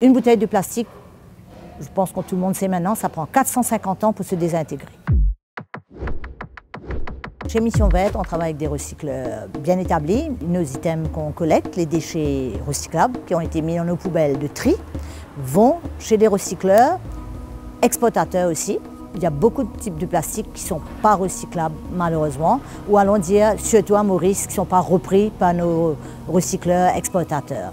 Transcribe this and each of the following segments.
Une bouteille de plastique, je pense que tout le monde sait maintenant, ça prend 450 ans pour se désintégrer. Chez Mission Verte, on travaille avec des recycleurs bien établis. Nos items qu'on collecte, les déchets recyclables qui ont été mis dans nos poubelles de tri, vont chez des recycleurs, exportateurs aussi. Il y a beaucoup de types de plastique qui ne sont pas recyclables malheureusement, ou allons dire surtout à Maurice qui ne sont pas repris par nos recycleurs exportateurs.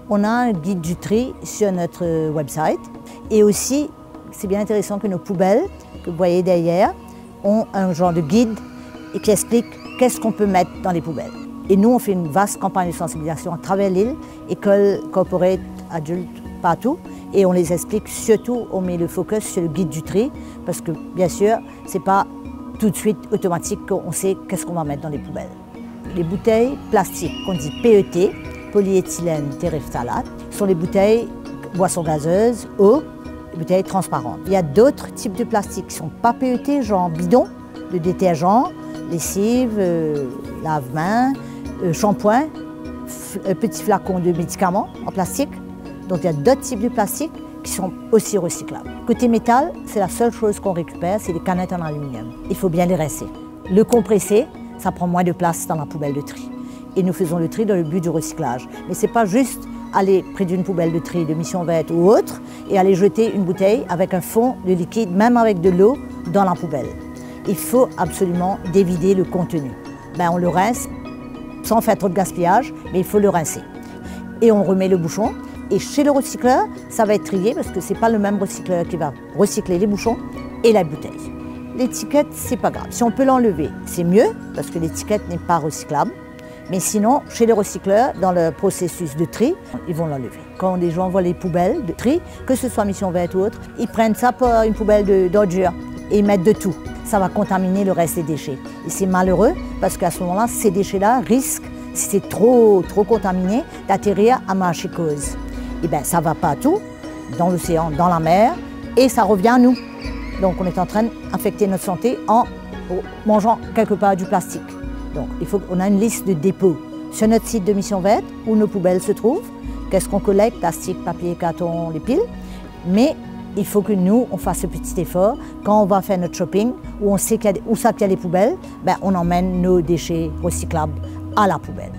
On a un guide du tri sur notre website et aussi, c'est bien intéressant que nos poubelles, que vous voyez derrière, ont un genre de guide et qui explique qu'est-ce qu'on peut mettre dans les poubelles. Et nous, on fait une vaste campagne de sensibilisation à travers l'île, écoles, corporate, adultes, partout. Et on les explique, surtout, on met le focus sur le guide du tri, parce que bien sûr, ce n'est pas tout de suite automatique qu'on sait qu'est-ce qu'on va mettre dans les poubelles. Les bouteilles plastiques qu'on dit PET, polyéthylène terephthalate, sont les bouteilles boissons gazeuses, eau, les bouteilles transparentes. Il y a d'autres types de plastiques qui ne sont pas PET, genre bidon, de détergent, lessive, lave-mains, shampoing, petits flacons de médicaments en plastique. Donc il y a d'autres types de plastiques qui sont aussi recyclables. Côté métal, c'est la seule chose qu'on récupère, c'est les canettes en aluminium. Il faut bien les rincer. Le compresser, ça prend moins de place dans la poubelle de tri. Et nous faisons le tri dans le but du recyclage. Mais ce n'est pas juste aller près d'une poubelle de tri de Mission Verte ou autre et aller jeter une bouteille avec un fond de liquide, même avec de l'eau, dans la poubelle. Il faut absolument dévider le contenu. On le rince sans faire trop de gaspillage, mais il faut le rincer. Et on remet le bouchon. Et chez le recycleur, ça va être trié parce que ce n'est pas le même recycleur qui va recycler les bouchons et la bouteille. L'étiquette, c'est pas grave. Si on peut l'enlever, c'est mieux parce que l'étiquette n'est pas recyclable. Mais sinon, chez les recycleurs, dans le processus de tri, ils vont l'enlever. Quand les gens voient les poubelles de tri, que ce soit Mission Verte ou autre, ils prennent ça pour une poubelle d'ordures et ils mettent de tout. Ça va contaminer le reste des déchets. Et c'est malheureux parce qu'à ce moment-là, ces déchets-là risquent, si c'est trop contaminé, d'atterrir à Marchicose. Et bien, ça va partout, dans l'océan, dans la mer, et ça revient à nous. Donc, on est en train d'infecter notre santé en mangeant quelque part du plastique. Donc, on a une liste de dépôts sur notre site de Mission Verte où nos poubelles se trouvent. Qu'est-ce qu'on collecte? Plastique, papier, carton, les piles. Mais il faut que nous, on fasse ce petit effort. Quand on va faire notre shopping, où on sait où ça qu'il y a les poubelles, on emmène nos déchets recyclables à la poubelle.